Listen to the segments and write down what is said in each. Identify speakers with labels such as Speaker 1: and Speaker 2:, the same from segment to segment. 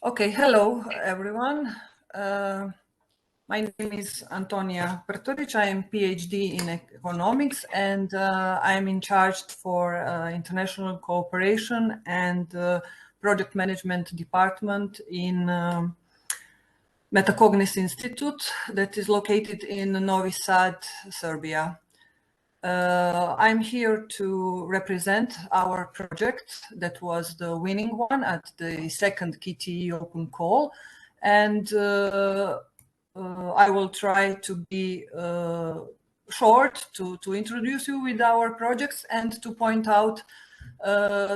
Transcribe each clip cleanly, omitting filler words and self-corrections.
Speaker 1: Okay, hello everyone. My name is Antonija Prtoric. I am PhD in economics and I'm in charge for international cooperation and project management department in Metacognis Institute that is located in Novi Sad, Serbia. I'm here to represent our project that was the winning one at the second KTE Open Call, and I will try to be short to introduce you with our projects and to point out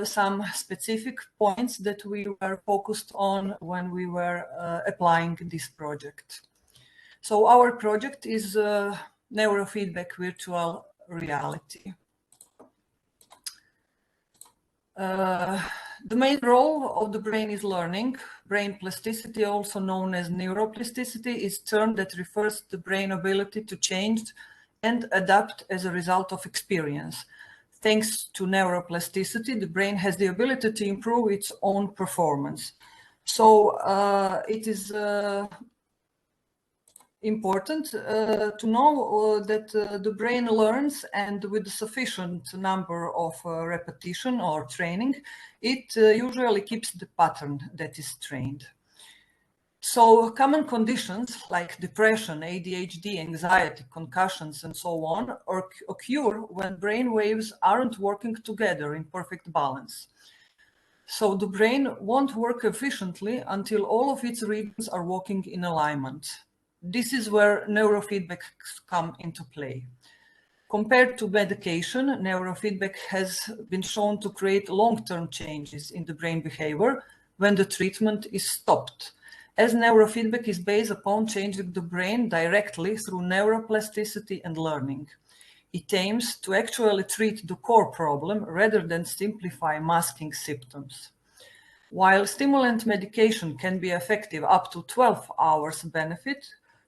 Speaker 1: some specific points that we were focused on when we were applying this project. So our project is Neurofeedback virtual reality. The main role of the brain is learning. Brain plasticity, also known as neuroplasticity, is a term that refers to the brain ability to change and adapt as a result of experience. Thanks to neuroplasticity, the brain has the ability to improve its own performance. So it is important to know that the brain learns, and with sufficient number of repetition or training, it usually keeps the pattern that is trained. So common conditions like depression, ADHD, anxiety, concussions, and so on occur when brain waves aren't working together in perfect balance. So the brain won't work efficiently until all of its regions are working in alignment. This is where neurofeedbacks come into play. Compared to medication, neurofeedback has been shown to create long-term changes in the brain behavior when the treatment is stopped, as neurofeedback is based upon changing the brain directly through neuroplasticity and learning. It aims to actually treat the core problem rather than simplify masking symptoms. While stimulant medication can be effective up to 12 hours benefit,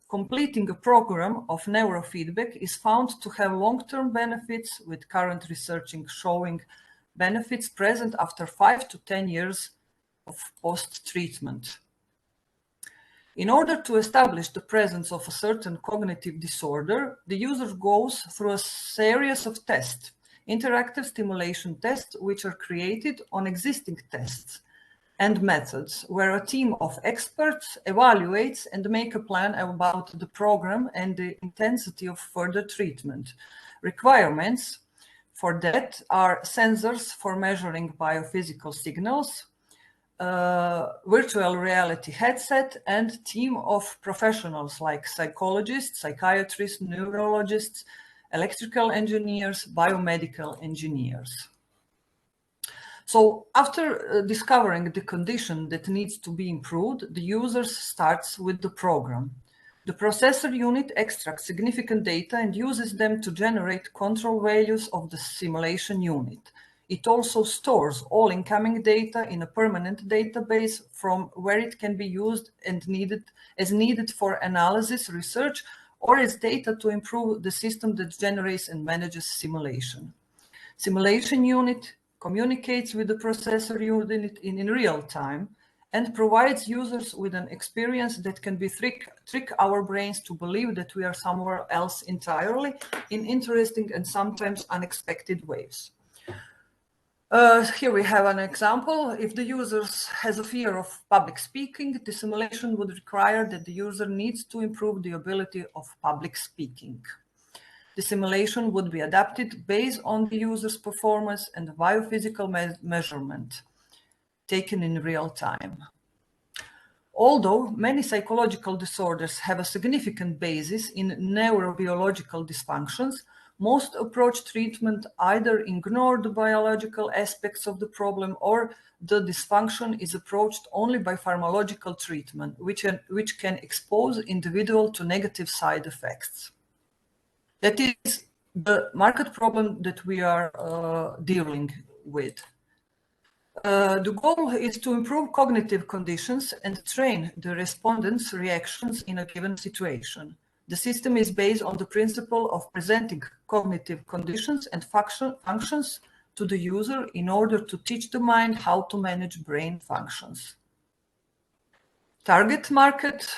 Speaker 1: completing a program of neurofeedback is found to have long-term benefits, with current research showing benefits present after 5 to 10 years of post-treatment. In order to establish the presence of a certain cognitive disorder, the user goes through a series of tests, interactive stimulation tests, which are created on existing tests and methods, where a team of experts evaluates and make a plan about the program and the intensity of further treatment. Requirements for that are sensors for measuring biophysical signals, virtual reality headset, and team of professionals like psychologists, psychiatrists, neurologists, electrical engineers, biomedical engineers. So after discovering the condition that needs to be improved, the user starts with the program. The processor unit extracts significant data and uses them to generate control values of the simulation unit. It also stores all incoming data in a permanent database from where it can be used and as needed for analysis, research, or as data to improve the system that generates and manages simulation. Simulation unit communicates with the processor unit in real time and provides users with an experience that can be trick our brains to believe that we are somewhere else entirely in interesting and sometimes unexpected ways. Here we have an example. If the user has a fear of public speaking, the simulation would require that the user needs to improve the ability of public speaking. The simulation would be adapted based on the user's performance and biophysical measurement taken in real time. Although many psychological disorders have a significant basis in neurobiological dysfunctions, most approach treatment either ignore the biological aspects of the problem, or the dysfunction is approached only by pharmacological treatment, which can expose individual to negative side effects. That is the market problem that we are dealing with. The goal is to improve cognitive conditions and train the respondents' reactions in a given situation. The system is based on the principle of presenting cognitive conditions and functions to the user in order to teach the mind how to manage brain functions. Target market,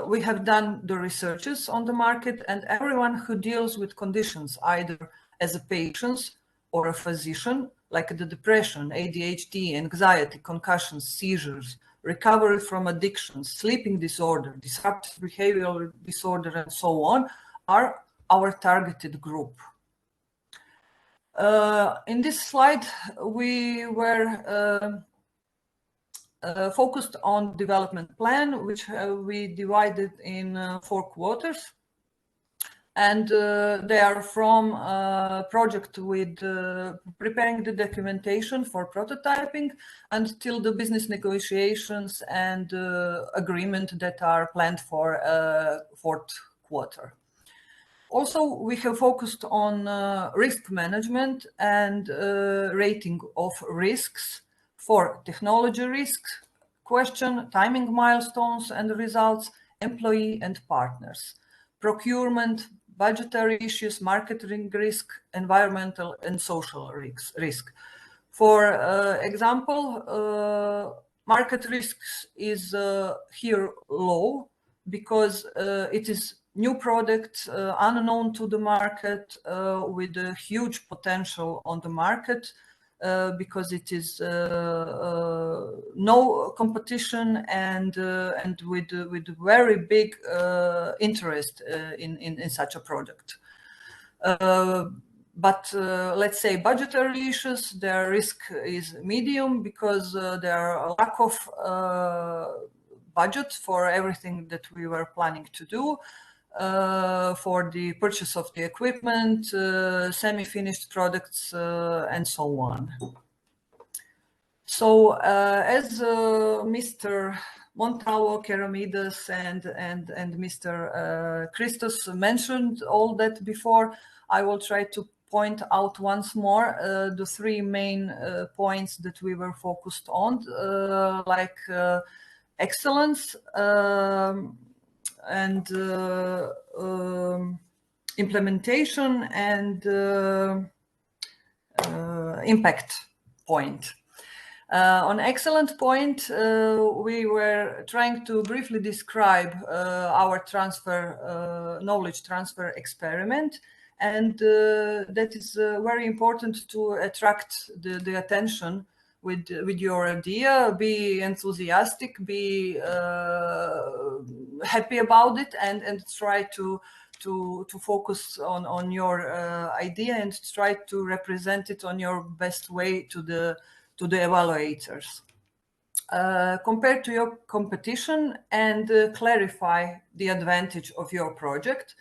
Speaker 1: we have done the researches on the market, and everyone who deals with conditions, either as a patient or a physician, like the depression, ADHD, anxiety, concussions, seizures, recovery from addictions, sleeping disorder, disruptive behavioral disorder, and so on, are our targeted group. In this slide, we were focused on development plan, which we divided in 4 quarters. And they are from project with preparing the documentation for prototyping until the business negotiations and agreement that are planned for 4th quarter. Also, we have focused on risk management and rating of risks for technology risks, question, timing milestones and results, employee and partners, procurement, budgetary issues, marketing risk, environmental and social risk. For example, market risks is here low because it is new product, unknown to the market, with a huge potential on the market, because it is no competition and with very big interest in such a project. But let's say budgetary issues, their risk is medium because there are a lack of budget for everything that we were planning to do. For the purchase of the equipment, semi-finished products, and so on. So, as Mr. Montalvo, Keramidas, and Mr. Christos mentioned all that before, I will try to point out once more the 3 main points that we were focused on, like excellence, and implementation and impact point. On excellent point, we were trying to briefly describe our transfer, knowledge transfer experiment, and that is very important to attract the attention with your idea. Be enthusiastic, be happy about it, and try to focus on your idea and try to represent it on your best way to the evaluators. Compared to your competition and clarify the advantage of your project.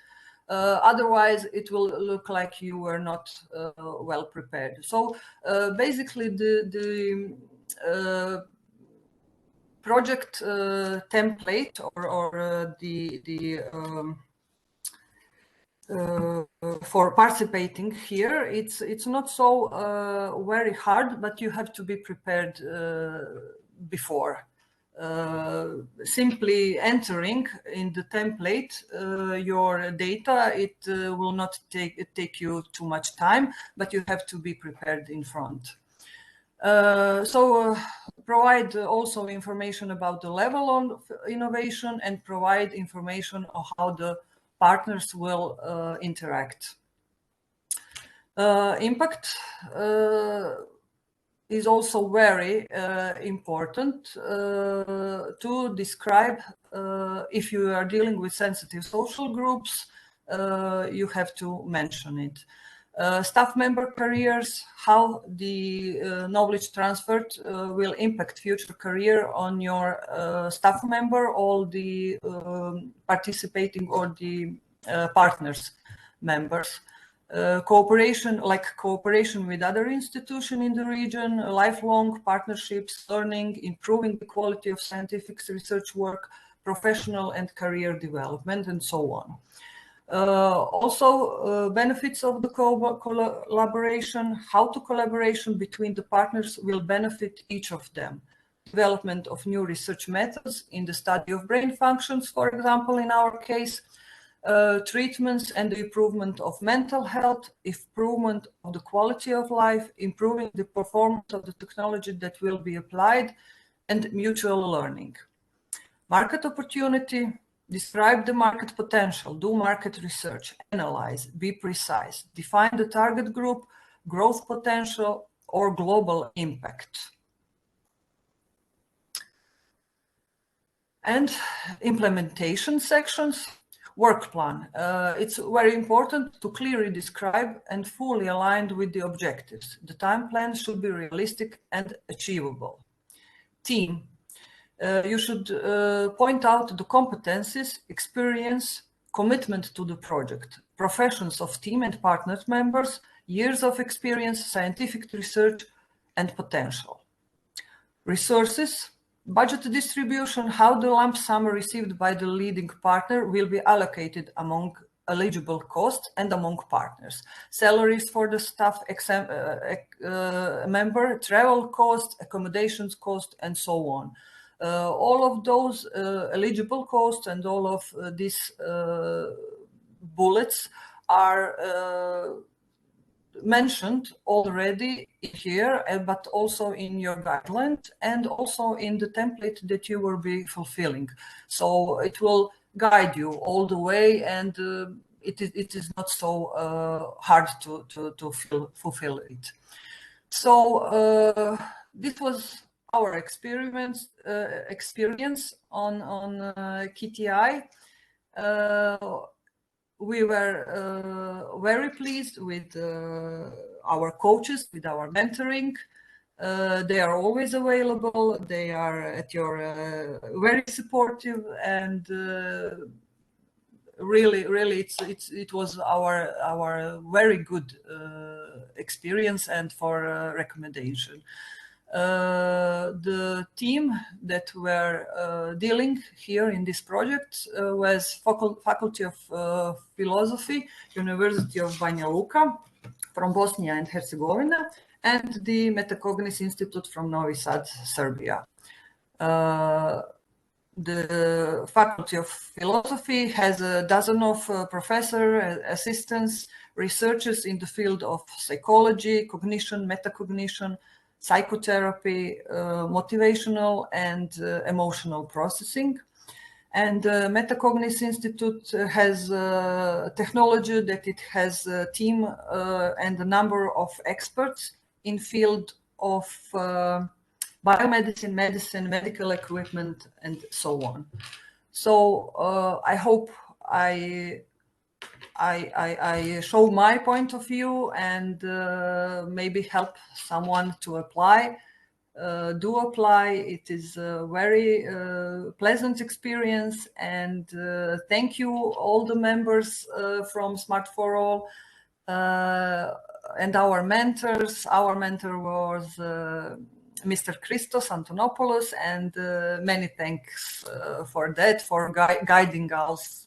Speaker 1: Otherwise, it will look like you were not well prepared. So basically, the project template or for participating here, it's not so very hard, but you have to be prepared before. Simply entering in the template your data, it will not take you too much time, but you have to be prepared in front. So provide also information about the level of innovation and provide information on how the partners will interact. Impact is also very important to describe. If you are dealing with sensitive social groups, you have to mention it. Staff member careers, how the knowledge transferred will impact future career on your staff member, all the participating or the partners members. Cooperation, like cooperation with other institutions in the region, lifelong partnerships, learning, improving the quality of scientific research work, professional and career development, and so on. Also, benefits of the collaboration, how to collaboration between the partners will benefit each of them. Development of new research methods in the study of brain functions, for example, in our case, treatments and the improvement of mental health, improvement of the quality of life, improving the performance of the technology that will be applied, and mutual learning. Market opportunity, describe the market potential, do market research, analyze, be precise, define the target group, growth potential, or global impact. And implementation sections, work plan. It's very important to clearly describe and fully aligned with the objectives. The time plan should be realistic and achievable. Team. You should point out the competencies, experience, commitment to the project, professions of team and partner members, years of experience, scientific research, and potential. Resources, budget distribution, how the lump sum received by the leading partner will be allocated among eligible costs and among partners. Salaries for the staff member, travel costs, accommodations cost, and so on. All of those eligible costs and all of these bullets are mentioned already here, but also in your guideline and also in the template that you will be fulfilling. So it will guide you all the way, and it is not so hard to fulfill it. So this was our experience on KTI. We were very pleased with our coaches, with our mentoring. They are always available. They are at your very supportive, and really, it was our very good experience and for recommendation. The team that were dealing here in this project was Faculty of Philosophy, University of Banja Luka from Bosnia and Herzegovina, and the Metacognis Institute from Novi Sad, Serbia. The Faculty of Philosophy has a dozen of professors, assistants, researchers in the field of psychology, cognition, metacognition, psychotherapy, motivational and emotional processing. And Metacognis Institute has technology that it has a team and a number of experts in field of biomedicine, medicine, medical equipment, and so on. So I hope I show my point of view and maybe help someone to apply. Do apply. It is a very pleasant experience, and thank you all the members from Smart for All and our mentors. Our mentor was Mr. Christos Antonopoulos, and many thanks for that, for guiding us